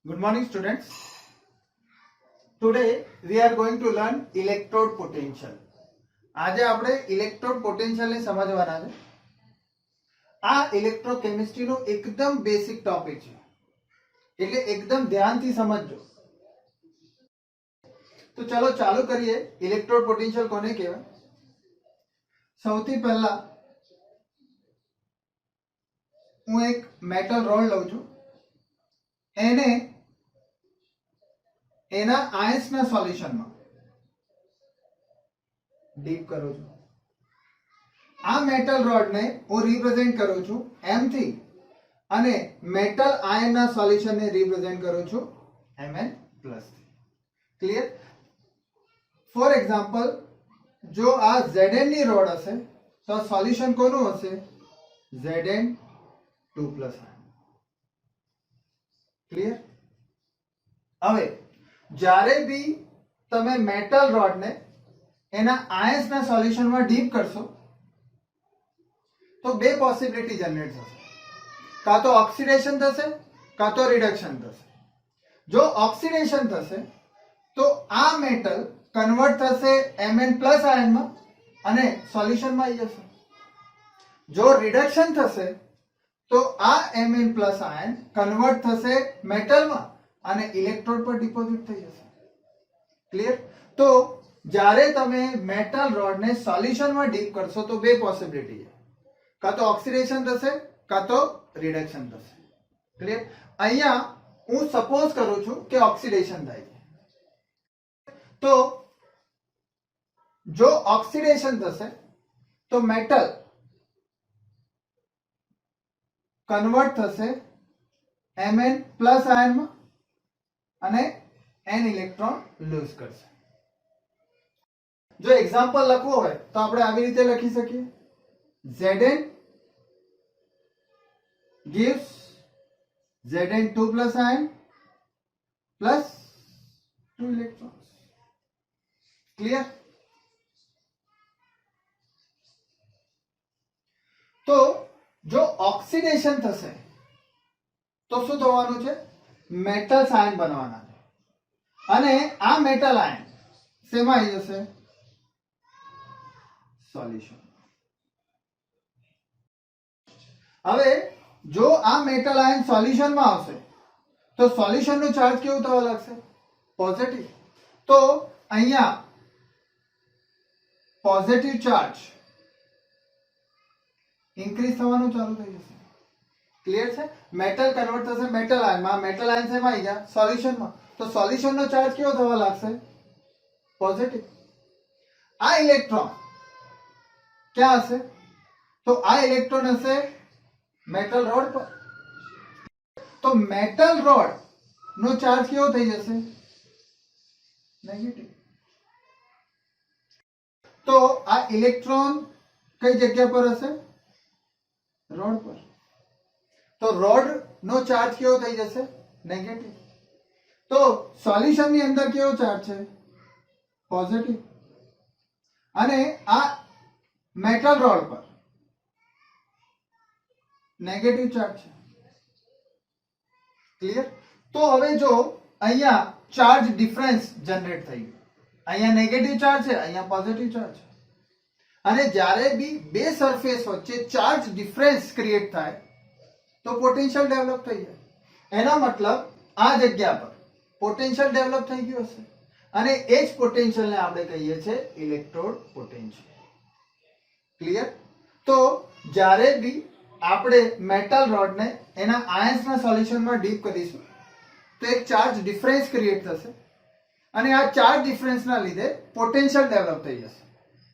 Good morning, students. Today we are going to learn electrode potential. આજે આપણે electrode potential ને સમજવાના છે. આ ઇલેક્ટ્રોકેમિસ્ટ્રી નો એકદમ બેસિક ટોપિક છે, એટલે એકદમ ધ્યાનથી સમજજો. તો ચલો ચાલુ કરીએ. ઇલેક્ટ્રોડ પોટેન્શિયલ કોને કહેવાય? સૌથી પહેલા હું એક મેટલ રોડ લઉં છું, એને એના આયન્સના સોલ્યુશનમાં ડીપ કરું છું. આ મેટલ રોડને હું રિપ્રેઝેન્ટ કરું છું M થી અને મેટલ આયનના સોલ્યુશનને રિપ્રેઝેન્ટ કરું છું Mn પ્લસ થી. ક્લિયર? ફોર એક્ઝામ્પલ, જો આ Zn ની રોડ હશે તો આ સોલ્યુશન કોનું હશે? Zn2 plus ion. ક્લિયર? હવે જ્યારે બી તમે મેટલ રોડને એના આયન્સના સોલ્યુશનમાં ડીપ કરશો તો બે પોસિબિલિટી જનરેટ થશે. કાં તો ઓક્સિડેશન થશે, કાં તો રિડક્શન થશે. જો ઓક્સિડેશન થશે તો આ મેટલ કન્વર્ટ થશે Mn પ્લસ આયનમાં અને સોલ્યુશનમાં આવી જશે. જો રિડક્શન થશે તો આ Mn પ્લસ આયન કન્વર્ટ થશે મેટલમાં અને ઇલેક્ટ્રોડ પર ડિપોઝિટ થઈ જશે. ક્લિયર? તો જ્યારે તમે મેટલ રોડને સોલ્યુશનમાં ડીપ કરશો તો બે પોસિબિલિટી છે, કાં તો ઓક્સિડેશન થશે કાં તો રિડક્શન થશે. ક્લિયર? અહીંયા હું સપોઝ કરું છું કે ઓક્સિડેશન થાય છે. તો જો ઓક્સિડેશન થશે તો મેટલ કન્વર્ટ થશે Mn પ્લસ આયનમાં અને n ઇલેક્ટ્રોન લૂઝ કરશે. જો એક્ઝામ્પલ લખવું હોય તો આપણે આવી રીતે લખી શકીએ. Zn gives Zn2 plus ion plus 2 electrons. Clear? તો જો ઓક્સિડેશન થશે તો શું થવાનું છે? મેટલ્સ આયન બનવાના છે અને આ મેટલ આયન શેમાં આવી જશે? સોલ્યુશન. હવે જો આ મેટલ આયન સોલ્યુશનમાં આવશે તો સોલ્યુશનનો ચાર્જ કેવું થવા લાગશે? પોઝિટિવ. તો અહીંયા પોઝિટિવ ચાર્જ ઇન્ક્રીઝ થવાનું ચાલુ થઈ જશે. ક્લિયર છે? મેટલ કન્વર્ટ થશે મેટલ આયનમાં, મેટલ આયન શેમાં આવી ગયા? સોલ્યુશનમાં. તો સોલ્યુશનનો ચાર્જ કેવો થવા લાગશે? પોઝિટિવ. આ ઇલેક્ટ્રોન ક્યાં હશે? તો આ ઇલેક્ટ્રોન હશે મેટલ રોડ પર. તો મેટલ રોડ નો ચાર્જ કેવો થઈ જશે? નેગેટિવ. તો આ ઇલેક્ટ્રોન કઈ જગ્યા પર હશે? રોડ પર. તો રોડ નો ચાર્જ કેવો થઈ જશે? નેગેટિવ. તો સોલ્યુશન ની અંદર કેવો ચાર્જ છે? પોઝિટિવ. અને આ મેટલ રોડ પર નેગેટિવ ચાર્જ છે. ક્લિયર? તો હવે જો અહીંયા ચાર્જ ડિફરન્સ જનરેટ થઈ ગયું, અહીંયા નેગેટિવ ચાર્જ છે, અહીંયા પોઝિટિવ ચાર્જ છે, અને જ્યારે બી બે સરફેસ વચ્ચે ચાર્જ ડિફરન્સ ક્રિએટ થાય તો પોટેન્શિયલ ડેવલપ થઈ જાય. એનો મતલબ આ જગ્યા પર પોટેન્શિયલ ડેવલપ થઈ ગયું હશે અને એ જ પોટેન્શિયલને આપણે કહીએ છીએ ઇલેક્ટ્રોડ પોટેન્શિયલ. ક્લિયર? તો જ્યારે બી આપણે મેટલ રોડને એના આયન્સના સોલ્યુશનમાં ડીપ કરીશું તો એક ચાર્જ ડિફરન્સ ક્રિએટ થશે અને આ ચાર્જ ડિફરન્સના લીધે પોટેન્શિયલ ડેવલપ થઈ જશે.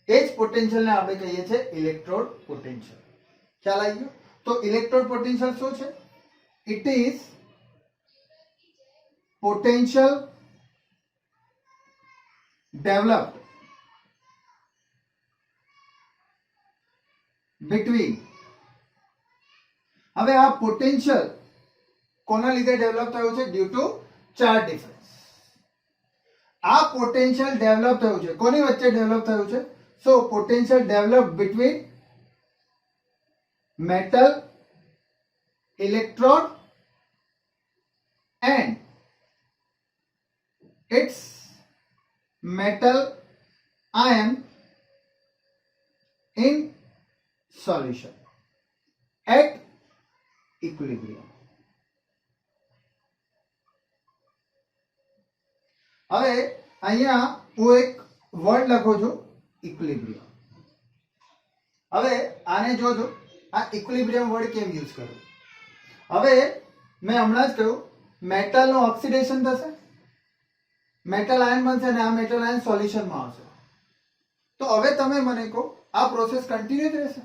એ જ પોટેન્શિયલને આપણે કહીએ છીએ ઇલેક્ટ્રોડ પોટેન્શિયલ. ખ્યાલ આવી ગયો? તો ઇલેક્ટ્રોડ પોટેન્શિયલ શું છે? It is potential developed between. હવે આ પોટેન્શિયલ કોના લીધે ડેવલપ થયું છે? Due to charge difference. આ પોટેન્શિયલ ડેવલપ થયું છે કોની વચ્ચે ડેવલપ થયું છે? So potential develop between metal electrode and its metal ion in solution at equilibrium. હવે અહીંયા હું એક વર્ડ લખું છું ઇક્વિલિબ્રિયમ. હવે આને જોજો, આ ઇક્વિલિબ્રિયમ વર્ડ કેમ યુઝ કરું. હવે મેં હમણાં જ કહ્યું મેટલનું ઓક્સિડેશન થશે, મેટલ આયન બનશે અને આ મેટલ આયન સોલ્યુશનમાં આવશે. તો હવે તમે મને કહો આ પ્રોસેસ કન્ટિન્યુ જ રહેશે?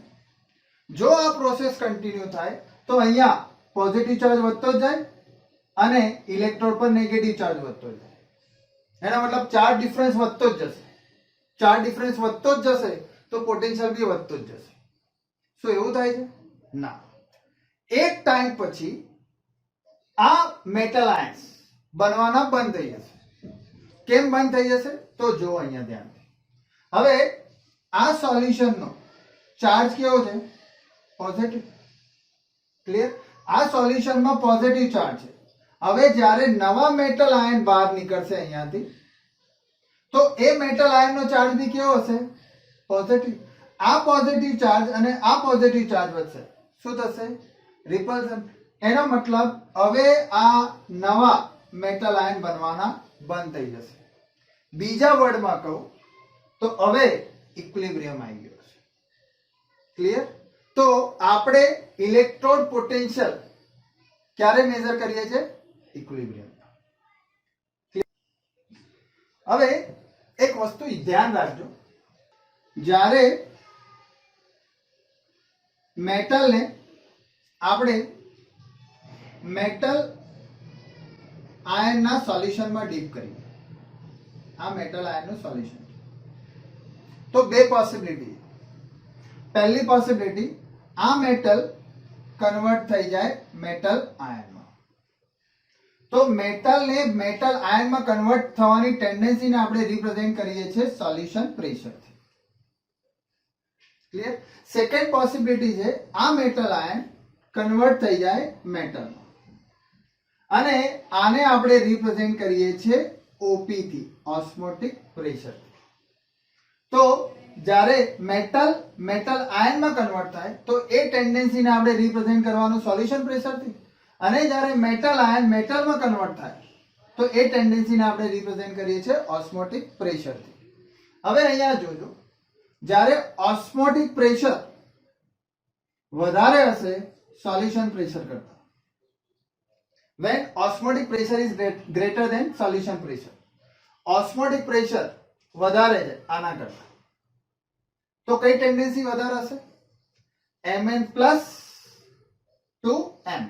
જો આ પ્રોસેસ કન્ટિન્યુ થાય તો અહીંયા પોઝિટિવ ચાર્જ વધતો જ જાય અને ઇલેક્ટ્રોડ પર નેગેટિવ ચાર્જ વધતો જાય. એનો મતલબ ચાર્જ ડિફરન્સ વધતો જ જશે. ચાર્જ ડિફરન્સ વધતો જ જશે તો પોટેન્શિયલ બી વધતો જ જશે. શું એવું થાય છે? ના. એક ટાઈમ પછી આ મેટલ આયન્સ બનવાના બંધ થઈ જશે. કેમ બંધ થઈ જશે? તો જો અહીંયા ધ્યાનથી. હવે આ સોલ્યુશનનો ચાર્જ કેવો છે? પોઝિટિવ. ક્લિયર? આ સોલ્યુશનમાં પોઝિટિવ ચાર્જ છે. હવે જ્યારે નવા મેટલ આયન બહાર નીકળશે અહીંયાથી તો એ મેટલ આયનનો ચાર્જ બી કેવો હશે? પોઝિટિવ. આ પોઝિટિવ ચાર્જ અને આ પોઝિટિવ ચાર્જ વચ્ચે શું થશે? રિપલ્શન. એનો મતલબ હવે આ નવા મેટલ આયન બનવાના બંધ થઈ જશે. બીજા વર્ડમાં કહું તો હવે ઇક્વિલિબ્રિયમ આવી ગયો છે. ક્લિયર? તો આપણે ઇલેક્ટ્રોડ પોટેન્શિયલ ક્યારે મેઝર કરીએ છીએ? ઇક્વિલિબ્રિયમ. હવે એક વસ્તુ ધ્યાન રાખજો, જ્યારે મેટલને આપણે મેટલ આયનના સોલ્યુશનમાં ડીપ કરીએ, આ મેટલ આયનનું સોલ્યુશન, તો બે પોસિબિલિટી. પહેલી પોસિબિલિટી, આ મેટલ કન્વર્ટ થઈ જાય મેટલ આયનમાં. તો મેટલને મેટલ આયનમાં કન્વર્ટ થવાની ટેન્ડન્સીને આપણે રિપ્રેઝેન્ટ કરીએ છીએ સોલ્યુશન પ્રેશરથી. ક્લિયર? સેકન્ડ પોસિબિલિટી છે આ મેટલ આયન કન્વર્ટ થઈ જાય મેટલમાં અને આને આપણે રિપ્રેઝેન્ટ કરીએ છીએ ઓપી થી, ઓસ્મોટિક પ્રેશર. તો જ્યારે મેટલ આયનમાં કન્વર્ટ થાય તો એ ટેન્ડન્સીને આપણે રિપ્રેઝેન્ટ કરવાનું સોલ્યુશન પ્રેશરથી, અને જ્યારે મેટલ આયન મેટલમાં કન્વર્ટ થાય તો એ ટેન્ડન્સીને આપણે રિપ્રેઝેન્ટ કરીએ છીએ ઓસ્મોટિક પ્રેશરથી. હવે અહીંયા જોજો, જ્યારે ઓસ્મોટિક પ્રેશર વધારે હશે સોલ્યુશન પ્રેશર કરતા, when osmotic pressure is greater than solution pressure, osmotic pressure વધારે છે આના કરતા, તો કઈ ટેન્ડન્સી વધારે હશે? Mn plus to M.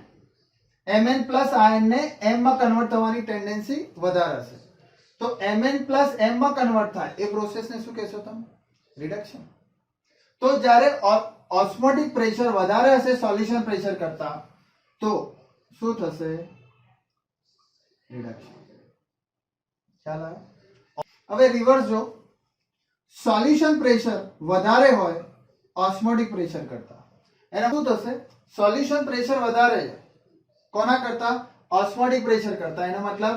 Mn plus ion ને M માં કન્વર્ટ થવાની ટેન્ડન્સી વધારે હશે. તો Mn પ્લસ M માં કન્વર્ટ થાય એ પ્રોસેસને શું કહેશો તમે? રિડક્શન. તો જ્યારે ઓસ્મોટિક પ્રેશર વધારે હશે સોલ્યુશન પ્રેશર કરતા તો શું થશે? રિડક્શન. ખ્યાલ આવે? હવે રિવર્સ જો, સોલ્યુશન પ્રેશર વધારે હોય ઓસ્મોટિક પ્રેશર કરતા, એના શું થશે? સોલ્યુશન પ્રેશર વધારે છે કોના કરતા? ઓસ્મોટિક પ્રેશર કરતા. એનો મતલબ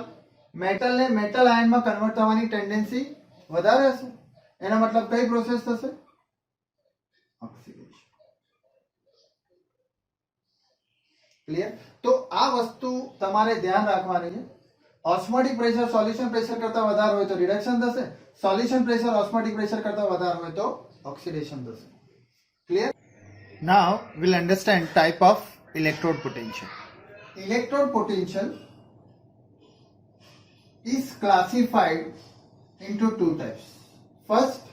મેટલને મેટલ આયનમાં કન્વર્ટ થવાની ટેન્ડન્સી વધારે હશે. એનો મતલબ કઈ પ્રોસેસ થશે? ઓક્સિડેશન. ક્લિયર? તો આ વસ્તુ તમારે ધ્યાન રાખવાની છે. ઓસ્મોટિક પ્રેશર સોલ્યુશન પ્રેશર કરતા વધારે હોય તો રિડક્શન થશે, સોલ્યુશન પ્રેશર ઓસ્મોટિક પ્રેશર કરતા વધારે હોય તો ઓક્સિડેશન થશે. Clear? Now we'll understand type of electrode potential. Electrode potential is classified into two types. First,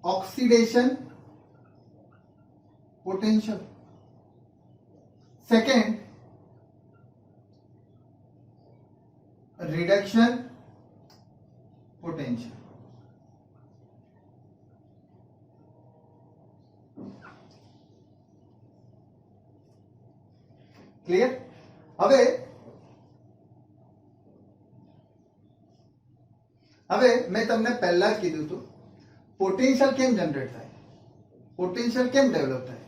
oxidation potential. Second, reduction potential. Clear? હવે મેં તમને પહેલા જ કીધું હતું પોટેન્શિયલ કેમ જનરેટ થાય, પોટેન્શિયલ કેમ ડેવલપ થાય.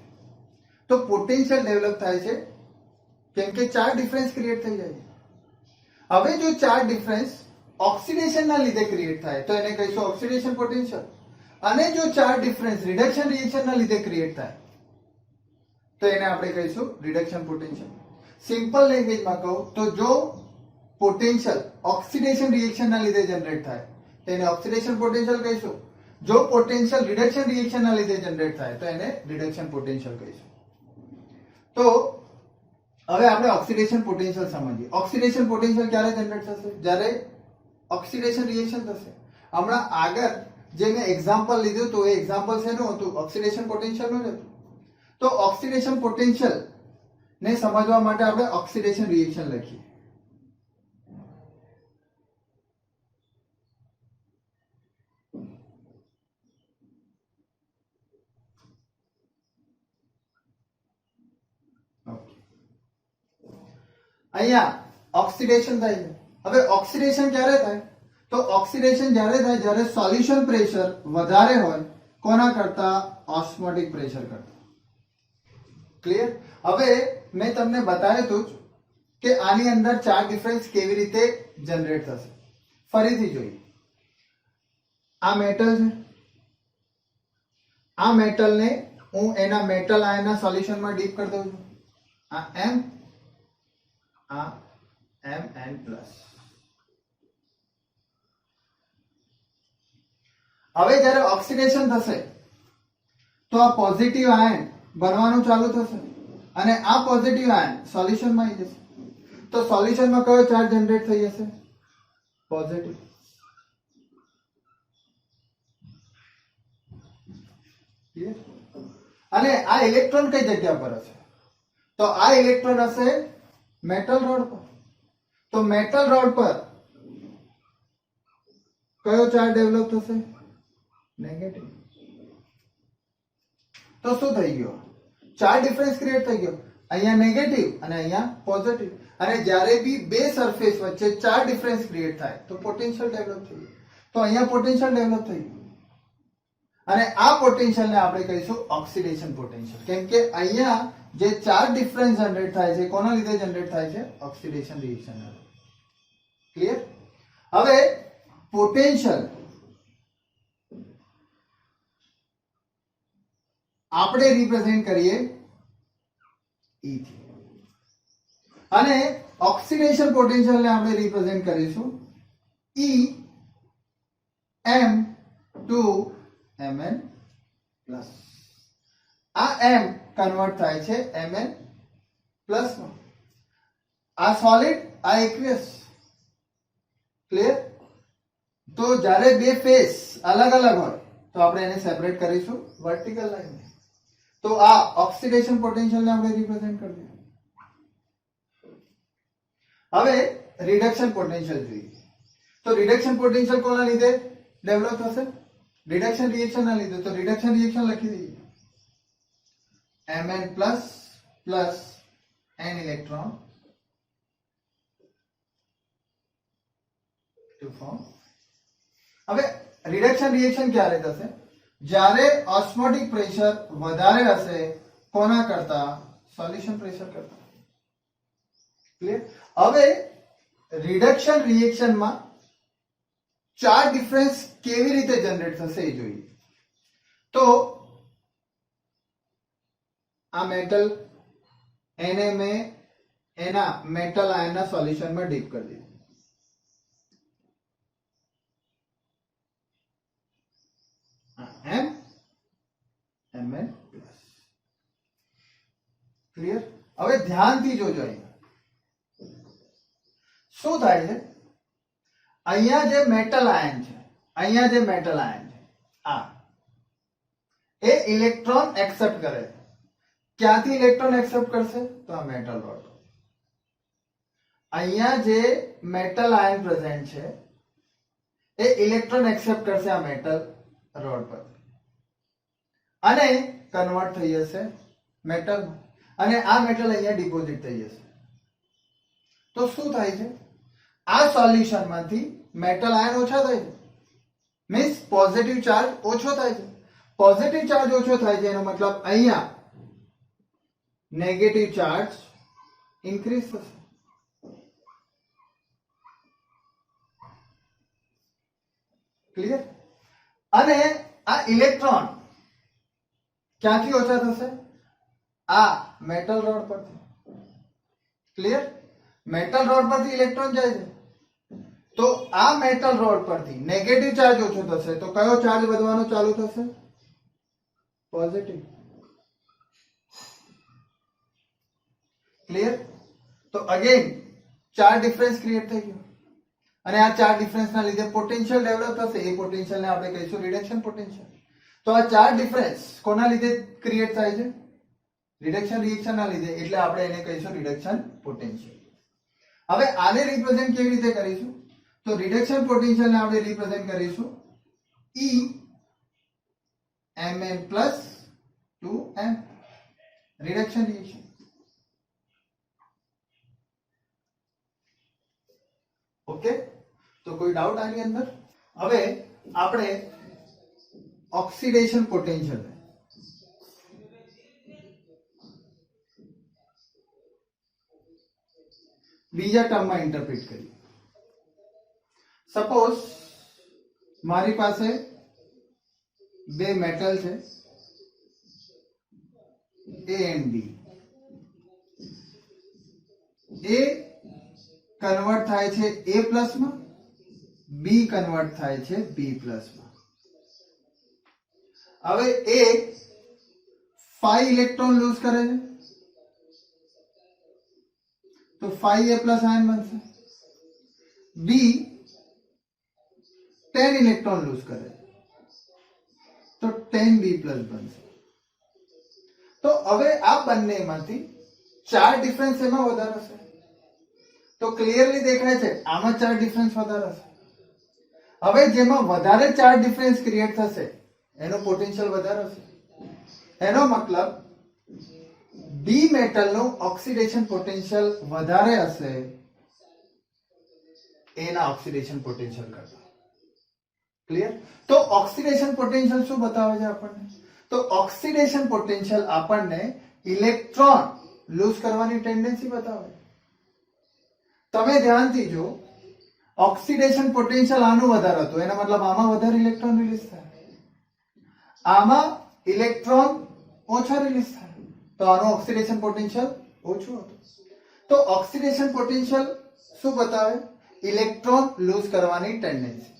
તો પોટેન્શિયલ ડેવલપ થાય છે કેમ કે ચાર્જ ડિફરન્સ ક્રિએટ થઈ જાય છે. હવે જો ચાર્જ ડિફરન્સ ઓક્સિડેશનના લીધે ક્રિએટ થાય તો એને કહીશું ઓક્સિડેશન પોટેન્શિયલ, અને જો ચાર્જ ડિફરન્સ રિડક્શન રિએક્શનના લીધે ક્રિએટ થાય તો એને આપણે કહીશું રિડક્શન પોટેન્શિયલ. સિમ્પલ લેંગ્વેજમાં કહું તો જો પોટેન્શિયલ ઓક્સિડેશન રિએક્શનના લીધે જનરેટ થાય તો એને ઓક્સિડેશન પોટેન્શિયલ કહીશું. જો પોટેન્શિયલ રિડક્શન રિએક્શનના લીધે જનરેટ થાય તો એને રિડક્શન પોટેન્શિયલ કહીશું. તો હવે આપણે ઓક્સિડેશન પોટેન્શિયલ સમજીએ. ઓક્સિડેશન પોટેન્શિયલ ક્યારે જનરેટ થશે? જ્યારે ઓક્સિડેશન રિએક્શન થશે. હમણાં આગળ જે મેં એક્ઝામ્પલ લીધું હતું એ એક્ઝામ્પલ શેનું હતું? ઓક્સિડેશન પોટેન્શિયલનું જ હતું. તો ઓક્સિડેશન પોટેન્શિયલ ને સમજવા માટે આપણે ઓક્સિડેશન રિએક્શન લખીએ. અહીંયા ઓક્સિડેશન થાય છે. હવે ઓક્સિડેશન ક્યારે થાય? તો ઓક્સિડેશન જ્યારે થાય જ્યારે સોલ્યુશન પ્રેશર વધારે હોય કોના કરતા? ઓસ્મોટિક પ્રેશર કરતા. ક્લિયર? હવે મેં તમને બતાવ્યું હતું કે આની અંદર ચાર્જ ડિફરન્સ કેવી રીતે જનરેટ થશે. ફરીથી જોઈએ. આ મેટલ છે. આ મેટલને હું એના મેટલ આયનના સોલ્યુશનમાં ડીપ કરી દઉં છું. આ M, આ Mn+. હવે જ્યારે ઓક્સિડેશન થશે તો આ પોઝિટિવ આયન બનવાનું ચાલુ થશે અને આ પોઝિટિવ આયન સોલ્યુશનમાં આવી જશે. તો સોલ્યુશનમાં કયો ચાર્જ જનરેટ થઈ જશે? પોઝિટિવ. અને આ ઇલેક્ટ્રોન કઈ જગ્યા પર હશે? તો આ ઇલેક્ટ્રોન હશે મેટલ રોડ પર. તો મેટલ રોડ પર કયો ચાર્જ ડેવલપ થશે? નેગેટિવ. તો શું થઈ ગયો? ચાર્જ ડિફરન્સ ક્રિએટ થઈ ગયો. અહીંયા નેગેટિવ અને અહીંયા પોઝિટિવ. અને જ્યારે બી બે સરફેસ વચ્ચે ચાર્જ ડિફરન્સ ક્રિએટ થાય તો પોટેન્શિયલ ડેવલપ થઈ ગયું. તો અહીંયા પોટેન્શિયલ ડેવલપ થઈ ગયું અને આ પોટેન્શિયલને આપણે કહીશું ઓક્સિડેશન પોટેન્શિયલ. કેમ કે અહીંયા જે ચાર્જ ડિફરન્સ જનરેટ થાય છે કોના લીધે જનરેટ થાય છે? Oxidation reaction. ક્લિયર? હવે પોટેન્શિયલ આપણે રિપ્રેઝેન્ટ કરીએ E થી અને ઓક્સિડેશન પોટેન્શિયલને આપણે રિપ્રેઝેન્ટ કરીશું E M2Mn+. આ M કન્વર્ટ થાય છે Mn+ માં. આ સોલિડ, આ એક્વિયસ. ક્લિયર? તો જ્યારે બે ફેસ અલગ અલગ હોય તો આપણે એને સેપરેટ કરીશું વર્ટિકલ લાઈન. તો આ ઓક્સિડેશન પોટેન્શિયલને આપણે રિપ્રેઝેન્ટ કરી દીધું. હવે રિડક્શન પોટેન્શિયલ જોઈએ. તો રિડક્શન પોટેન્શિયલ કોના લીધે ડેવલપ થશે? રિડક્શન રિએક્શન ના લીધે. તો રિડક્શન રિએક્શન લખી દઈએ. Mn+ plus n electron to form. હવે રિડક્શન રિએક્શન ક્યારે થશે? જ્યારે ઓસ્મોટિક પ્રેશર વધારે હશે કોના કરતા? સોલ્યુશન પ્રેશર કરતા. ક્લિયર? હવે રિડક્શન રિએક્શનમાં ચાર્જ ડિફરન્સ કેવી રીતે જનરેટ થશે એ જોઈએ. તો આ મેટલ એને મેં એના મેટલ આયનના સોલ્યુશનમાં ડીપ કરી દીધું. Mn+. ક્લિયર? હવે ધ્યાનથી જોજો. અહીંયા શું થાય છે? અહીંયા જે મેટલ આયન છે, અહીંયા જે મેટલ આયન છે આ એ ઇલેક્ટ્રોન એક્સેપ્ટ કરે છે. ક્યાંથી ઇલેક્ટ્રોન એક્સેપ્ટ કરશે? તો આ મેટલ રોડ. અહીંયા જે મેટલ આયન પ્રેઝન્ટ છે એ ઇલેક્ટ્રોન એક્સેપ્ટ કરશે આ મેટલ રોડ પર અને કન્વર્ટ થઈ જશે મેટલ અને આ મેટલ અહીંયા ડિપોઝિટ થઈ જશે. તો શું થાય છે? આ સોલ્યુશનમાંથી મેટલ આયન ઓછા થાય છે. મીન્સ પોઝિટિવ ચાર્જ ઓછો થાય છે. પોઝિટિવ ચાર્જ ઓછો થાય છે એનો મતલબ અહીંયા નેગેટિવ ચાર્જ ઇન્ક્રીઝ થશે. ક્લિયર? અને આ ઇલેક્ટ્રોન ક્યાંથી ઓછા થશે? આ મેટલ રોડ પરથી. ક્લિયર? મેટલ રોડ પરથી ઇલેક્ટ્રોન જાય છે, તો આ મેટલ રોડ પરથી નેગેટિવ ચાર્જ ઓછો થશે, તો કયો ચાર્જ વધવાનો ચાલુ થશે? પોઝિટિવ. ક્લિયર? તો અગેન ચાર્જ ડિફરન્સ ક્રિએટ થઈ ગયો, અને આ ચાર્જ ડિફરન્સના લીધે પોટેન્શિયલ ડેવલપ થશે. એ પોટેન્શિયલને આપણે કહીશું રિડક્શન પોટેન્શિયલ. તો આ ચાર્જ ડિફરન્સ કોના લીધે ક્રિએટ થાય છે? રિડક્શન રિએક્શનના લીધે, એટલે આપણે એને કહીશું રિડક્શન પોટેન્શિયલ. હવે આને રિપ્રેઝેન્ટ કેવી રીતે કરીશું? તો રિડક્શન પોટેન્શિયલને આપણે રિપ્રેઝેન્ટ કરીશું E Mn plus 2m, reduction reaction. Okay, તો કોઈ ડાઉટ આની અંદર? હવે આપણે ઓક્સિડેશન પોટેન્શિયલ બીજા ટર્મમાં ઇન્ટરપ્રિટ કરીએ. સપોઝ મારી પાસે બે મેટલ છે A and B. A convert થાય છે A પ્લસ માં, B કન્વર્ટ થાય છે B પ્લસ માં. હવે A 5 ઇલેક્ટ્રોન લૂઝ કરે છે, તો 5A પ્લસ આયન બનશે. B 10 ઇલેક્ટ્રોન લૂઝ કરે છે, તો 10B પ્લસ બનશે. તો હવે આ બંનેમાંથી ચાર્જ ડિફરન્સ એમાં વધારે હશે, તો ક્લિયરલી દેખાય છે આમાં ચાર્જ ડિફરન્સ વધારે હશે. હવે જેમાં વધારે ચાર્જ ડિફરન્સ ક્રિએટ થશે એનો પોટેન્શિયલ વધારે હશે. એનો મતલબ બી મેટલનું ઓક્સિડેશન પોટેન્શિયલ વધારે હશે એના ઓક્સિડેશન પોટેન્શિયલ કરતા. ક્લિયર? તો ઓક્સિડેશન પોટેન્શિયલ શું બતાવે છે આપણને? તો ઓક્સિડેશન પોટેન્શિયલ આપણને ઇલેક્ટ્રોન લૂઝ કરવાની ટેન્ડન્સી બતાવે. તમે ધ્યાનથી જો, ઓક્સિડેશન પોટેન્શિયલ આનું વધારે હતું, એનો મતલબ આમાં વધારે ઇલેક્ટ્રોન રિલીઝ થાય, આમાં ઇલેક્ટ્રોન ઓછા રિલીઝ થાય, તો આનું ઓક્સિડેશન પોટેન્શિયલ ઓછું હતું. તો ઓક્સિડેશન પોટેન્શિયલ શું બતાવે? ઇલેક્ટ્રોન લૂઝ કરવાની ટેન્ડન્સી.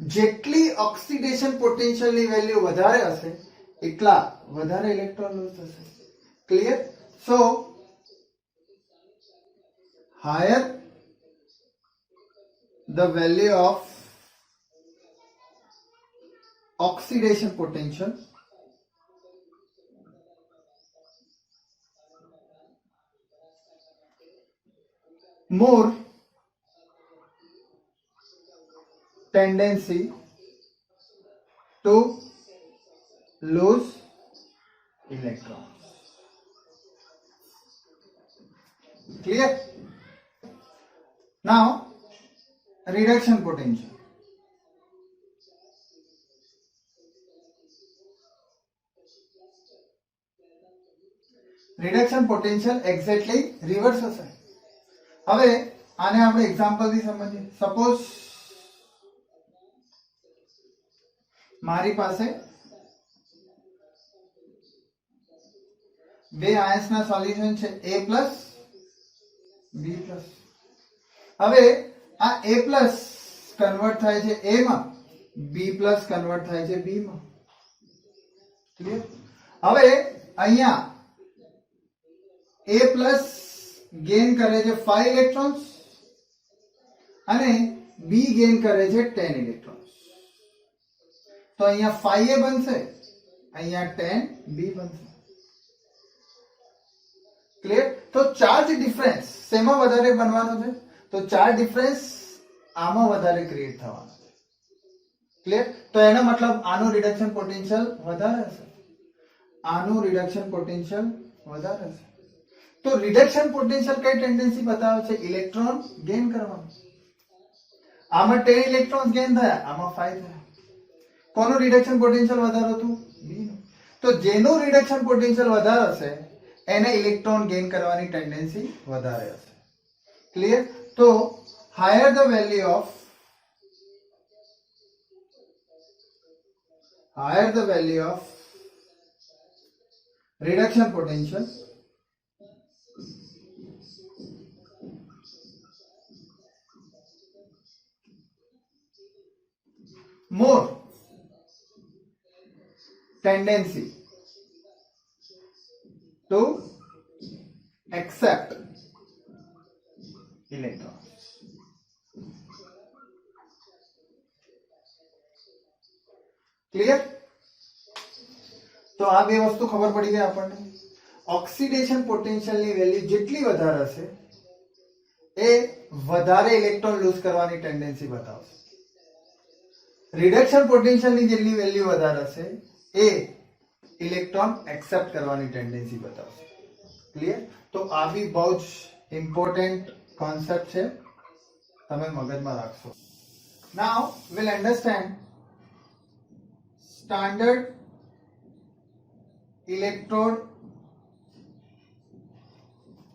જેટલી ઓક્સિડેશન પોટેન્શિયલની વેલ્યુ વધારે હશે એટલા વધારે ઇલેક્ટ્રોન લૂઝ થશે. Clear? So higher the value of oxidation potential, more tendency to lose electrons. Clear? Now reduction potential. Reduction potential exactly reverse હશે. હવે આને આપણે એક્ઝામ્પલ થી સમજીએ. સપોઝ મારી પાસે બે આયન્સ ના સોલ્યુશન છે A પ્લસ B પ્લસ. હવે આ A પ્લસ કન્વર્ટ થાય છે A માં, B પ્લસ કન્વર્ટ થાય છે B માં. ક્લિયર? હવે અહીંયા A પ્લસ ગેઇન કરે છે 5 ઇલેક્ટ્રોન્સ અને B ગેઇન કરે છે 10 ઇલેક્ટ્રોન્સ. તો અહીંયા 5A બનશે, અહીંયા 10B બનશે. ક્લિયર? તો ચાર્જ ડિફરન્સ શેમાં વધારે બનવાનો છે? તો ચાર્જ ડિફરન્સ આમાં વધારે ક્રિએટ થવાનો છે. ક્લિયર? તો એનો મતલબ આનું રિડક્શન પોટેન્શિયલ વધારે હશે, આનું રિડક્શન પોટેન્શિયલ વધારે હશે. તો રિડક્શન પોટેન્શિયલ કઈ ટેન્ડન્સી બતાવે છે? ઇલેક્ટ્રોન ગેઇન કરવાનું. આમાં 10 ઇલેક્ટ્રોન્સ ગેઇન થયા, આમાં 5 થયા. કોનું રિડક્શન પોટેન્શિયલ વધારે હતું? B નું. તો જેનું રિડક્શન પોટેન્શિયલ વધારે હશે એને ઇલેક્ટ્રોન ગેઇન કરવાની ટેન્ડન્સી વધારે હશે. ક્લિયર? તો higher the value of higher the value of reduction potential, more tendency to accept electrons. Clear? તો આ બે વસ્તુ ખબર પડી ગઈ આપણને. ઓક્સિડેશન પોટેન્શિયલની વેલ્યુ જેટલી વધારે હશે એ વધારે ઇલેક્ટ્રોન લૂઝ કરવાની ટેન્ડન્સી બતાવશે. રિડક્શન પોટેન્શિયલની જેટલી વેલ્યુ વધારે હશે એ ઇલેક્ટ્રોન એક્સેપ્ટ કરવાની ટેન્ડન્સી બતાવશે. ક્લિયર? તો આ બી બહુ જ ઇમ્પોર્ટન્ટ કોન્સેપ્ટ છે, તમે મગજમાં રાખશો. Now will understand standard electrode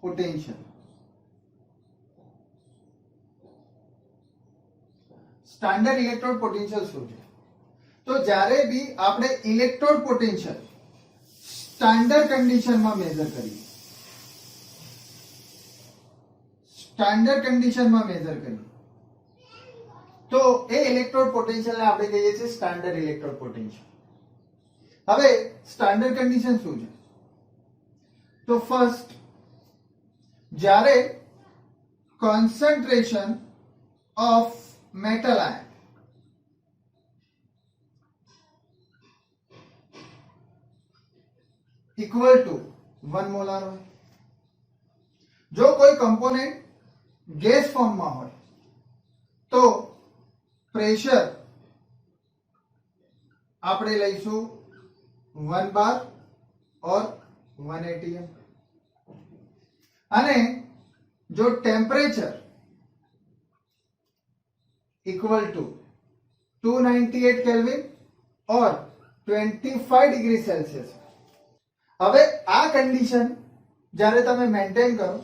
potential. Standard electrode potential શું છે? તો જ્યારે બી આપણે ઇલેક્ટ્રોડ પોટેન્શિયલ સ્ટાન્ડર્ડ કન્ડિશનમાં મેઝર કરીએ, સ્ટાન્ડર્ડ કન્ડિશનમાં મેઝર કરીએ તો એ ઇલેક્ટ્રોડ પોટેન્શિયલને આપણે કહીએ છીએ સ્ટાન્ડર્ડ ઇલેક્ટ્રોડ પોટેન્શિયલ. હવે સ્ટાન્ડર્ડ કન્ડિશન શું છે? તો ફર્સ્ટ, જ્યારે concentration of metal ion equal to 1 molar હોય. જો કોઈ કમ્પોનેન્ટ ગેસ ફોર્મમાં હોય તો પ્રેશર આપણે લઈશું 1 bar or 1 atm, અને જો temperature equal to 298 Kelvin or 25 degree Celsius. હવે આ કન્ડિશન જ્યારે તમે મેન્ટેન કરો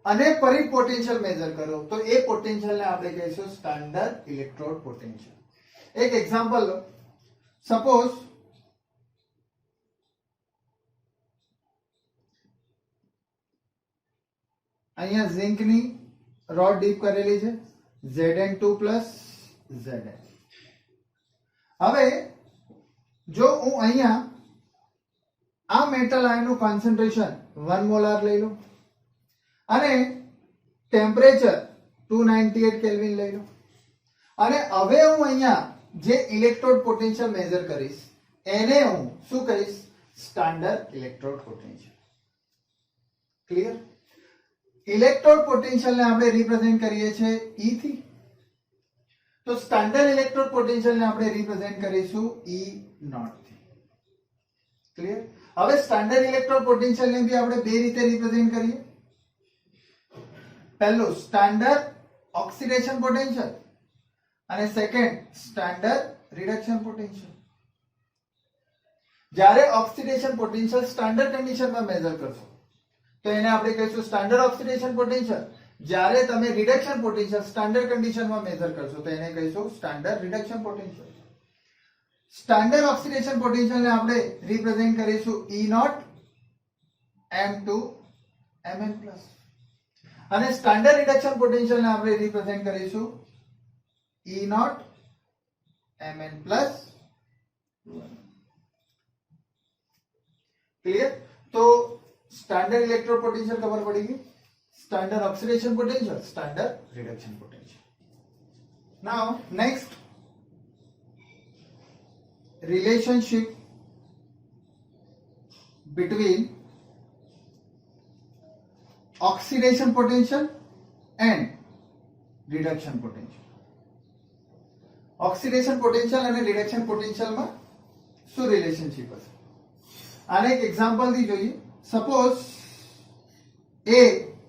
અને ફરી પોટેન્શિયલ મેઝર કરો તો એ પોટેન્શિયલને આપણે કહીશું સ્ટાન્ડર્ડ ઇલેક્ટ્રોડ પોટેન્શિયલ. એક એક્ઝામ્પલ લો. સપોઝ અહીંયા ઝિંકની રોડ ડીપ કરેલી છે, Zn2 plus Zn. હવે જો હું અહીંયા આ મેટલ આયનનું કોન્સન્ટ્રેશન 1 મોલાર લઈ લઉં અને ટેમ્પરેચર 298 કેલ્વિન લઈ લઉં, અને હવે હું અહીંયા જે ઇલેક્ટ્રોડ પોટેન્શિયલ મેઝર કરીશ એને હું શું કહીશ? Standard electrode potential. Clear? Electrode પોટેન્શિયલને આપણે રિપ્રેઝેન્ટ કરીએ છીએ E થી, તો સ્ટાન્ડર્ડ ઇલેક્ટ્રોડ પોટેન્શિયલને આપણે રિપ્રેઝેન્ટ કરીશું E0 થી. ક્લિયર? હવે સ્ટાન્ડર્ડ ઇલેક્ટ્રોડ પોટેન્શિયલને બી આપણે બે રીતે રિપ્રેઝેન્ટ કરીએ. પહેલું સ્ટાન્ડર્ડ ઓક્સિડેશન પોટેન્શિયલ અને સેકન્ડ સ્ટાન્ડર્ડ રિડક્શન પોટેન્શિયલ. જ્યારે ઓક્સિડેશન પોટેન્શિયલ સ્ટાન્ડર્ડ કન્ડિશનમાં મેઝર કરશો તો એને આપણે કહીશું સ્ટાન્ડર્ડ ઓક્સિડેશન પોટેન્શિયલ. જ્યારે તમે રિડક્શન પોટેન્શિયલ સ્ટાન્ડર્ડ કન્ડિશનમાં મેઝર કરશો તો એને કહીશું standard reduction potential. Standard oxidation પોટેન્શિયલને આપણે રિપ્રેઝેન્ટ કરીશું E0 M2 Mn+, અને સ્ટાન્ડર્ડ રિડક્શન પોટેન્શિયલને આપણે રિપ્રેઝેન્ટ કરીશું E0 Mn+. ક્લિયર? તો સ્ટાન્ડર્ડ ઇલેક્ટ્રોડ પોટેન્શિયલ ખબર પડી ગઈ, standard oxidation potential, standard reduction potential. Now next, relationship between oxidation potential and reduction potential. Oxidation potential અને રિડક્શન પોટેન્શિયલમાં શું રિલેશનશિપ હશે? આને એક એક્ઝામ્પલ થી જોઈએ. સપોઝ A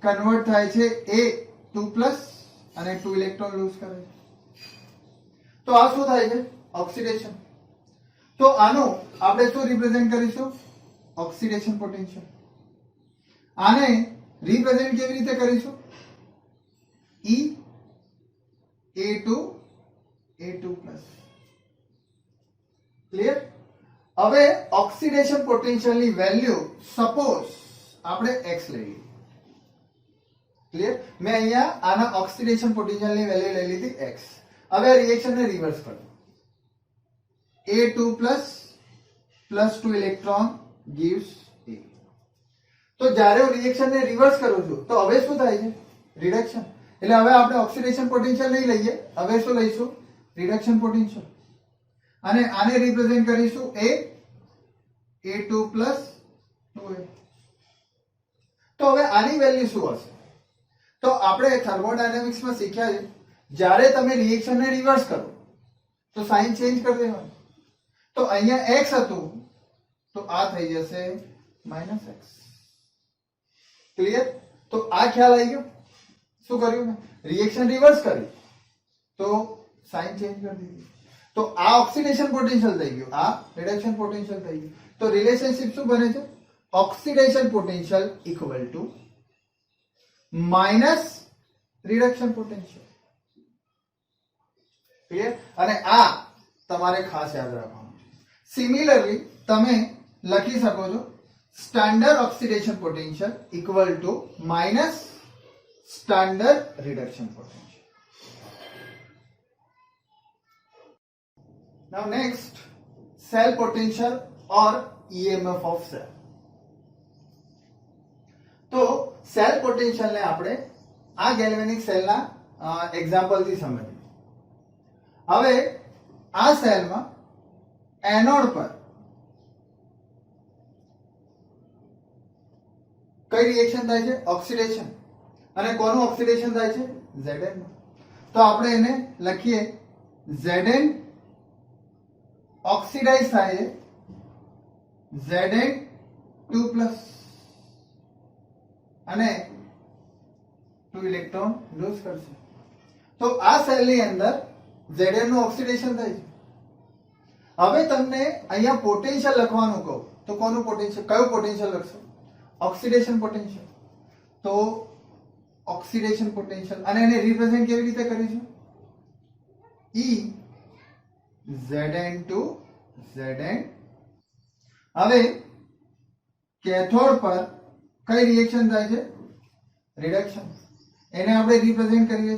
કન્વર્ટ થાય છે A2+ અને 2 ઇલેક્ટ્રોન લૂઝ કરે છે, તો આ શું થાય છે? ઓક્સિડેશન. તો આનું આપણે શું રિપ્રેઝેન્ટ કરીશું? Oxidation potential. આને રિપ્રેઝેન્ટ કેવી રીતે કરીશું? E A2 A2+. ક્લિયર? હવે ઓક્સિડેશન પોટેન્શિયલની વેલ્યુ સપોઝ આપણે x લઈ લઈએ. ક્લિયર? મેં અહીંયા આના ઓક્સિડેશન પોટેન્શિયલની વેલ્યુ લઈ લીધી x. હવે આ રિએક્શનને રિવર્સ કરો. A2 plus 2 electron gives A. તો જ્યારે હું રિએક્શનને રિવર્સ કરું છું તો હવે શું થાય છે? રિડક્શન. એટલે હવે આપણે ઓક્સિડેશન પોટેન્શિયલ નહીં લઈએ, હવે શું લઈશું? Reduction potential. અને આને રિપ્રેઝેન્ટ કરીશું A2 plus 2A. તો હવે આની વેલ્યુ શું હશે? તો આપણે થર્મોડાયનેમિક્સમાં શીખ્યા છે, જ્યારે તમે રિએક્શનને રિવર્સ કરો તો સાઇન ચેન્જ કરી દેવાનું. તો અહીંયા x હતું તો આ થઈ જશે -x. ક્લિયર? તો આ ખ્યાલ આવી ગયો. શું કર્યું મેં? રિએક્શન રિવર્સ કરી તો સાઇન ચેન્જ કરી દીધી. તો આ ઓક્સિડેશન પોટેન્શિયલ થઈ ગયું, આ રિડક્શન પોટેન્શિયલ થઈ ગયું. તો રિલેશનશિપ શું બને છે? Oxidation potential equal to minus reduction potential. Clear? અને આ તમારે ખાસ યાદ રાખવાનું. સિમિલરલી તમે લખી શકો છો standard oxidation potential equal to minus standard reduction potential. Now next, cell potential or EMF of cell. તો સેલ પોટેન્શિયલ ને આપણે આ ગેલ્વેનિક સેલના એક્ઝામ્પલ થી સમજીએ. હવે આ સેલમાં એનોડ પર કઈ રિએક્શન થાય છે? ઓક્સિડેશન. અને કોનું ઓક્સિડેશન થાય છે? Zn નું. તો આપણે એને લખીએ Zn ઓક્સિડાઇઝ થાય છે Zn2+ અને 2 ઇલેક્ટ્રોન લૂઝ કરશે. તો આ સેલની અંદર Zn નું ઓક્સિડેશન થાય છે. હવે તમને અહીંયા પોટેન્શિયલ લખવાનું કહું તો કોનું પોટેન્શિયલ, કયું પોટેન્શિયલ લખશો? Oxidation potential. તો ઓક્સિડેશન પોટેન્શિયલ, અને એને રિપ્રેઝેન્ટ કેવી રીતે કરીશું? E Zn2Zn. હવે કેથોડ પર કઈ રિએક્શન થાય છે? રિડક્શન. એને આપણે રિપ્રેઝેન્ટ કરીએ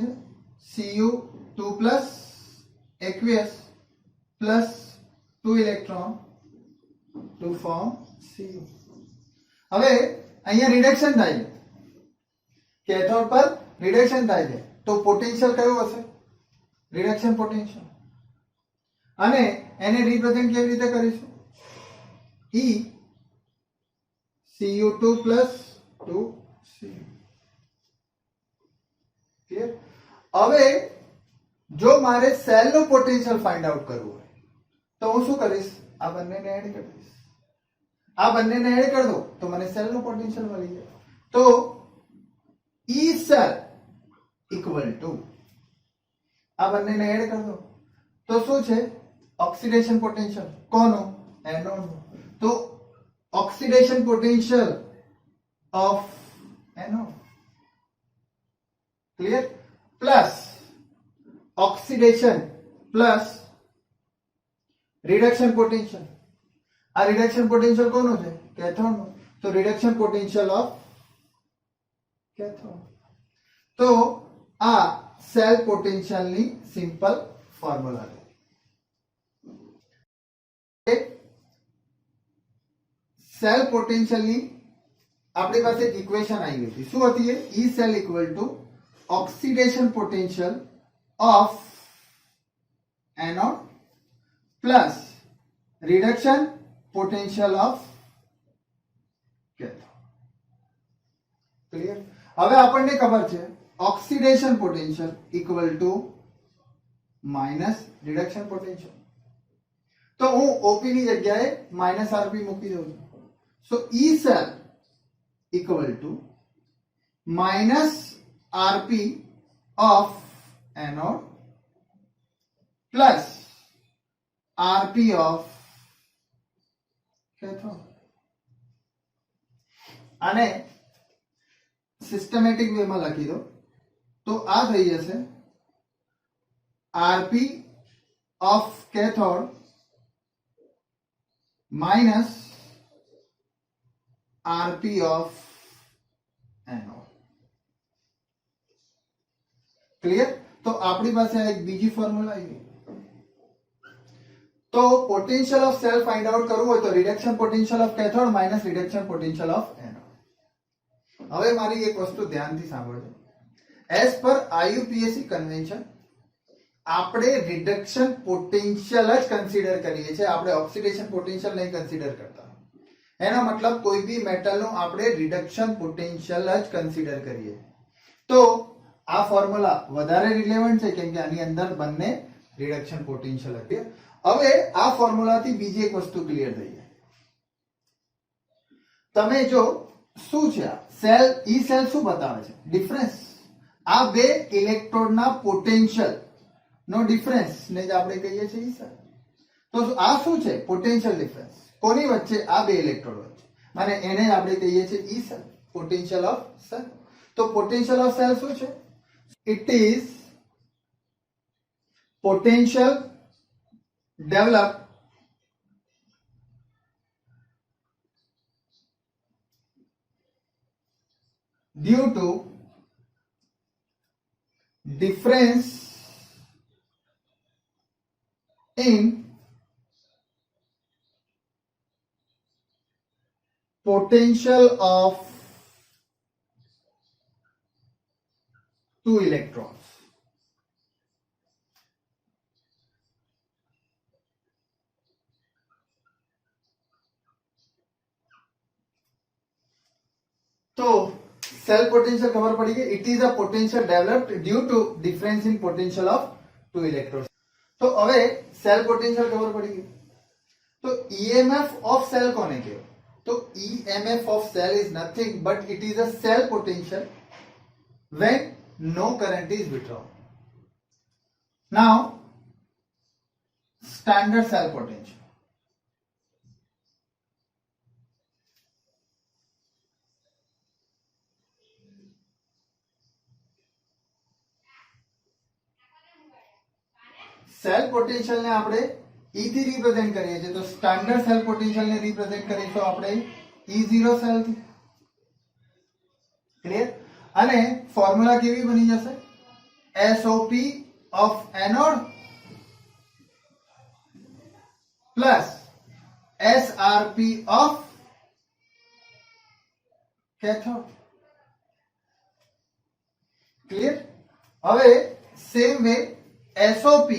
છીએ Cu2+ aqueous plus 2 electron to form Cu. હવે અહીંયા રિડક્શન થાય છે, કેથોડ પર રિડક્શન થાય છે, તો પોટેન્શિયલ કયું હશે? Reduction potential. અને એને રિપ્રેઝેન્ટ કેવી રીતે કરીશું? E Cu2+ 2Cu. ક્લિયર? હવે જો મારે સેલનું પોટેન્શિયલ ફાઇન્ડ આઉટ કરવું હોય તો હું શું કરીશ? આ બંનેને એડ કરી દઈશ. આ બંનેને એડ કરી દો તો મને સેલનું પોટેન્શિયલ મળી જાય. તો E cell ઇક્વલ ટુ આ બંનેને એડ કરી દો તો શું છે? Oxidation potential. કોનું? એનોડ. તો oxidation potential of anode. Clear? Plus oxidation plus reduction potential. આ રિડક્શન પોટેન્શિયલ કોનું છે? કેથોડનું. તો રિડક્શન પોટેન્શિયલ ઓફ કેથોડ. તો આ સેલ પોટેન્શિયલની સિમ્પલ ફોર્મ્યુલા છે. સેલ પોટેન્શિયલની આપણી પાસે એક ઇક્વેશન આવી હતી. શું હતી એ? E cell equal to oxidation potential of anode plus reduction potential of cathode. Clear? હવે આપણને ખબર છે oxidation potential equal to minus reduction potential. તો હું OP ની જગ્યાએ -RP મૂકી દઉં છું. સો E cell equal to -RP of anode plus RP of cathode. આને સિસ્ટમેટિક વેમાં લખી દો તો આ થઈ જશે RP of cathode minus RP of anode. Clear? તો આપણી પાસે આ એક બીજી ફોર્મ્યુલા આવી. તો potential of cell find out કરવું હોય તો reduction potential of cathode minus reduction potential of anode. હવે મારી એક વસ્તુ ધ્યાનથી સાંભળજો. એઝ પર આઈયુપીએસસી કન્વેન્શન આપણે રિડક્શન પોટેન્શિયલ જ કન્સિડર કરીએ છીએ, આપણે ઓક્સિડેશન પોટેન્શિયલ નહીં કન્સિડર કરતા. એનો મતલબ કોઈ બી મેટલનું આપણે રિડક્શન પોટેન્શિયલ જ કન્સિડર કરીએ. તો આ ફોર્મ્યુલા વધારે રિલેવન્ટ છે કેમ કે આની અંદર બંને રિડક્શન પોટેન્શિયલ હતી. હવે આ ફોર્મ્યુલાથી બીજી એક વસ્તુ ક્લિયર થઈ જાય. તમે જો શું છે આ સેલ, ઈ સેલ શું બતાવે છે? ડિફરન્સ. આ બે ઇલેક્ટ્રોડના પોટેન્શિયલ નો ડિફરન્સ ને જ આપણે કહીએ છીએ ઈ સેલ. તો આ શું છે? Potential difference. કોની વચ્ચે? આ બે ઇલેક્ટ્રોડ વચ્ચે. અને એને જ આપણે કહીએ છીએ ઈ સેલ, પોટેન્શિયલ ઓફ સેલ. તો પોટેન્શિયલ ઓફ સેલ શું છે? It is potential developed due to difference in potential of two electrons. तो सेल पोटेंशियल खबर पड़ी गई. It is a potential developed due to difference in potential of two electrons. तो હવે cell potential ખબર પડી ગઈ. તો ईएमएफ ऑफ सेल કોને કહેવાય? તો EMF of cell is nothing but it is a cell potential when no current is withdrawn. Now standard cell potential. Cell potential ને આપણે E થી રિપ્રેઝેન્ટ કરીએ છીએ. તો સ્ટાન્ડર્ડ સેલ પોટેન્શિયલ ને રિપ્રેઝેન્ટ કરીશું આપણે E0 સેલ થી. ક્લિયર? અને ફોર્મ્યુલા કેવી બની જશે? SOP of anode plus SRP of cathode. Clear? હવે same way SOP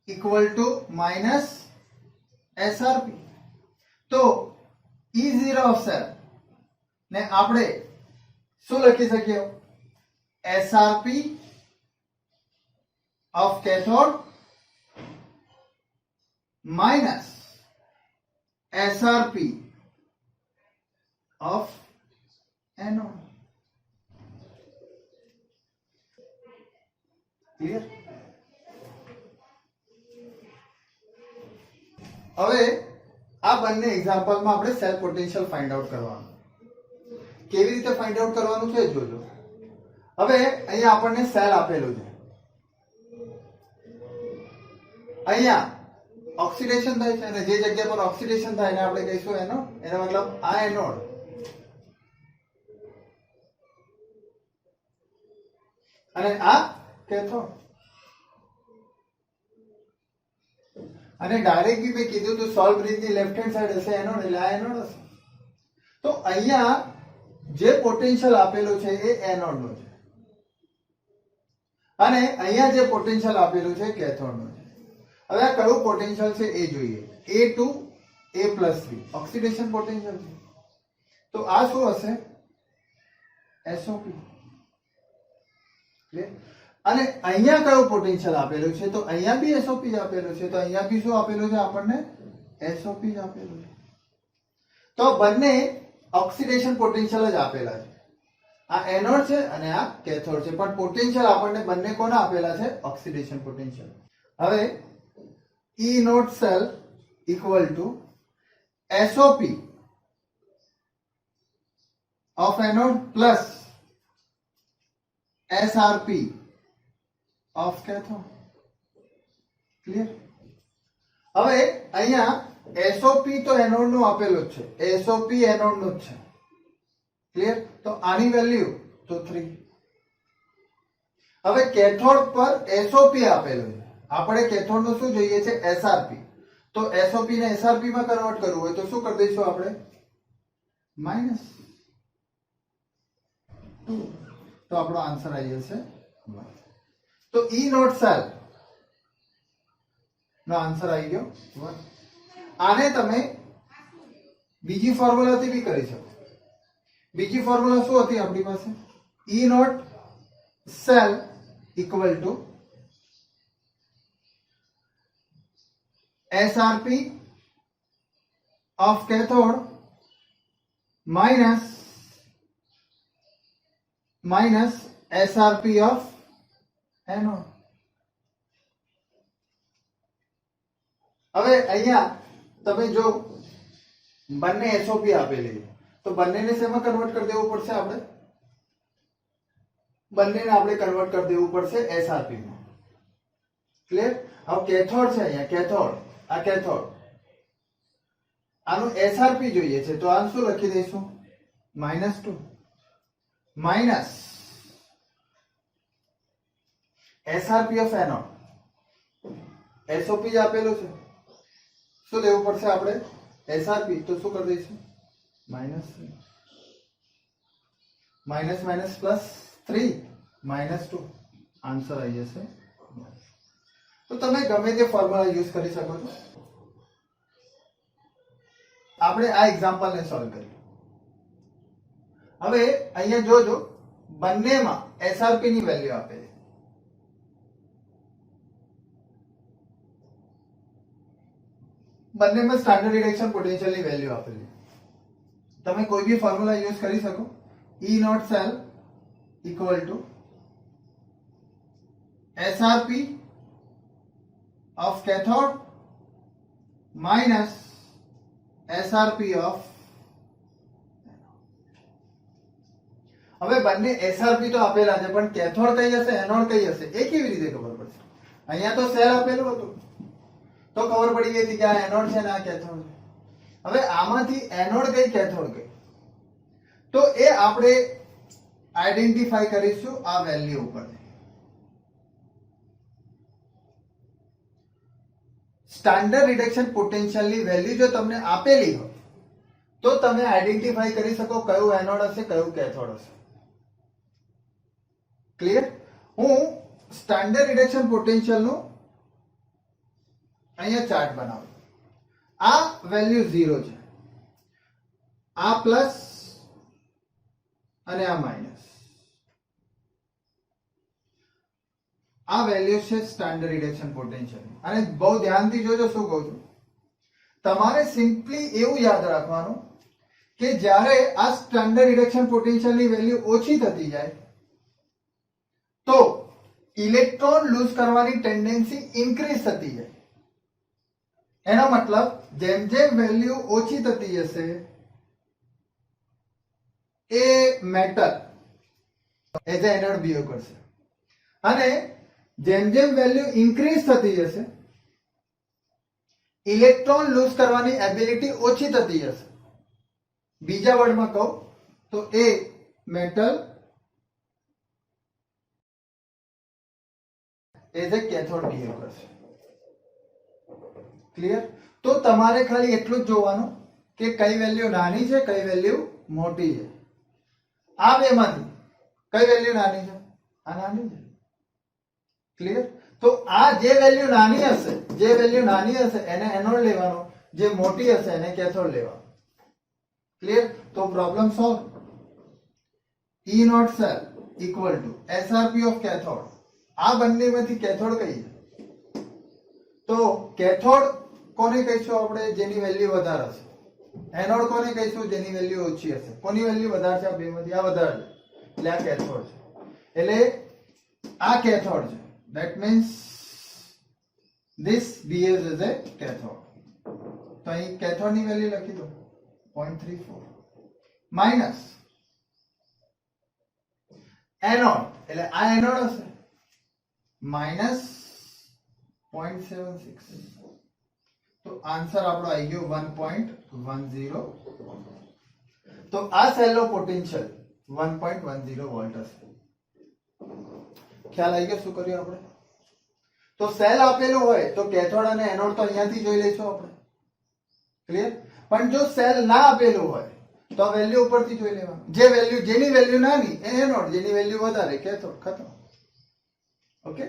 equal to minus SRP. તો E0 of cell ને આપણે શું લખી શકીએ? SRP of cathode minus SRP of anode. Clear? હવે આ બંને એક્ઝામ્પલમાં આપણે સેલ પોટેન્શિયલ ફાઇન્ડ આઉટ કરવાનું. કેવી રીતે ફાઇન્ડ આઉટ કરવાનું છે જોજો. હવે અહીંયા આપણને સેલ આપેલું છે. અહીંયા ઓક્સિડેશન થાય છે અને જે જગ્યા પર ઓક્સિડેશન થાય એને આપણે કહીશું એનોડ. એનો મતલબ આ એનોડ અને આ કેથોડ. અને ડાયરેક્ટલી મેં કીધું તો સોલ્વ બ્રિજની લેફ્ટ હેન્ડ સાઈડ હશે એનોડ, એટલે આ એનોડ હશે. તો અહીંયા જે પોટેન્શિયલ આપેલું છે એ એનોડ નું છે અને અહીંયા જે પોટેન્શિયલ આપેલું છે કેથોડ નું છે. હવે આ કયું પોટેન્શિયલ છે એ જોઈએ. A2 A+3 ઓક્સિડેશન પોટેન્શિયલ છે. તો આ શું હશે? SOP. અને અહીંયા કયું પોટેન્શિયલ આપેલું છે? તો અહીંયા બી SOP જ આપેલું છે. તો અહીંયા બી શું આપેલું છે આપણને? SOP જ આપેલું છે. તો બંને ઓક્સિડેશન પોટેન્શિયલ જ આપેલા છે. આ એનોડ છે અને આ કેથોડ છે, પણ પોટેન્શિયલ આપણને બંને કોના આપેલા છે? Oxidation potential. હવે E naught cell equal to SOP of anode plus SRP of cathode. Clear? હવે અહીંયા એસઓપી તો એનોડ નું આપેલું જ છે, એસઓપી એનોડ નું જ છે. ક્લિયર? તો આની વેલ્યુ તો 3. હવે કેથોડ પર એસઓપી આપેલું છે, આપણે કેથોડ નું શું જોઈએ છે? એસઆરપી. તો એસઓપી ને એસઆરપી માં કન્વર્ટ કરવું હોય તો શું કરી દઈશું આપણે? માઇનસ 2. તો આપણો આન્સર આવી જશે 1. તો ઈ નોટ સેલ નો આન્સર આવી ગયો 1. આને તમે બીજી ફોર્મ્યુલાથી બી કરી શકો. બીજી ફોર્મ્યુલા શું હતી આપણી પાસે? E naught cell equal to SRP of cathode minus SRP of anode. હવે અહીંયા તમે જો બંને એસઓપી આપેલી છે તો બંનેને શેમાં કન્વર્ટ કરી દેવું પડશે? આપણે બંનેને આપણે કન્વર્ટ કરી દેવું પડશે એસઆરપી માં. ક્લિયર? હવે કેથોડ છે અહીંયા, કેથોડ, આ કેથોડ, આનું એસઆરપી જોઈએ છે તો આ શું લખી દઈશું? -2 minus SRP of anode. SOP આપેલું છે, શું લેવું પડશે આપણે? એસઆરપી. તો શું કરી દઈશું? -3 માઇનસ માઇનસ પ્લસ 3 -2. આન્સર આવી જશે. તો તમે ગમે તે ફોર્મ્યુલા યુઝ કરી શકો છો. આપણે આ એક્ઝામ્પલ ને સોલ્વ કરીએ. હવે અહીંયા જોજો, બંનેમાં એસઆરપી ની વેલ્યુ આપેલી. બંનેમાં સ્ટાન્ડર્ડ રિડક્શન પોટેન્શિયલ ની વેલ્યુ આપેલી. તમે કોઈ બી ફોર્મ્યુલા યુઝ કરી શકો. E naught cell equal to SRP of cathode minus SRP of. હવે બંને એસઆરપી તો આપેલા છે પણ કેથોડ કઈ હશે, એનોડ કઈ હશે, એ કેવી રીતે ખબર પડશે? અહીંયા તો સેલ આપેલું હતું તો ખબર પડી ગઈ હતી કે આ એનોડ છે ને આ કેથોડ છે. હવે આમાંથી એનોડ કઈ, કેથોડ કઈ, તો એ આપણે આઈડેન્ટિફાઈ કરીશું આ વેલ્યુ ઉપરથી. સ્ટાન્ડર્ડ રિડક્શન પોટેન્શિયલ ની વેલ્યુ જો તમને આપેલી હોય તો તમે આઈડેન્ટિફાઈ કરી શકો કયું એનોડ હશે, કયું કેથોડ હશે. ક્લિયર? હું સ્ટાન્ડર્ડ રિડક્શન પોટેન્શિયલ નું અહીંયા ચાર્ટ બનાવું. આ વેલ્યુ 0 છે, આ પ્લસ અને આ માઇનસ. આ વેલ્યુ છે સ્ટાન્ડર્ડ રિડક્શન પોટેન્શિયલ. અને બહુ ધ્યાનથી જોજો શું કહું છું. તમારે સિમ્પલી એવું યાદ રાખવાનું કે જ્યારે આ સ્ટાન્ડર્ડ રિડક્શન પોટેન્શિયલ ની વેલ્યુ ઓછી થતી જાય તો ઇલેક્ટ્રોન લૂઝ કરવાની ટેન્ડન્સી ઇન્ક્રીઝ થતી જાય. એનો મતલબ જેમ જેમ વેલ્યુ ઓછી થતી જશે એ metal as a anode behave કરશે, અને જેમ જેમ વેલ્યુ ઇન્ક્રીઝ થતી જશે ઇલેક્ટ્રોન લૂઝ કરવાની એબિલિટી ઓછી થતી જશે. બીજા વર્ડમાં કહું તો એ metal as a cathode behave કરશે. ક્લિયર? તો તમારે ખાલી એટલું જ જોવાનું કે કઈ વેલ્યુ નાની છે, કઈ વેલ્યુ મોટી છે. આ બેમાંથી કઈ વેલ્યુ નાની છે? આ નાની છે. ક્લિયર? તો આ જે વેલ્યુ નાની હશે, જે વેલ્યુ નાની હશે એને એનોડ લેવાનો, જે મોટી હશે એને કેથોડ લેવાનો. ક્લિયર? તો problem solve. E naught cell equal to SRP of cathode. આ બંનેમાંથી કેથોડ કઈ છે? તો કેથોડ કોને કહીશું આપણે? જેની વેલ્યુ વધારે હશે. એનોડ કોને કહીશું? જેની વેલ્યુ ઓછી હશે. કોની વેલ્યુ વધારે છે? આ બેમાંથી આ વધારે છે એટલે આ કેથોડ છે. એટલે આ કેથોડ છે. That means this behaves as a cathode. તો અહીં કેથોડ ની વેલ્યુ લખી દો 0.34 માઇનસ એનોડ એટલે આ એનોડ હશે માઇનસ 0.76. તો તો આન્સર આપણો આવી ગયો 1.10. તો આ સેલનો પોટેન્શિયલ 1.10 વોલ્ટ હશે. ખ્યાલ આવી ગયો શું કર્યું આપણે? તો સેલ આપેલો હોય તો કેથોડ અને એનોડ તો અહીંયાથી જોઈ લઈશું આપણે. ક્લિયર? પણ જો સેલ ના આપેલો હોય તો વેલ્યુ ઉપરથી જોઈ લેવાનું. જેની વેલ્યુ નાની એ એનોડ, જેની વેલ્યુ વધારે કેથોડ. ખતમ. ઓકે.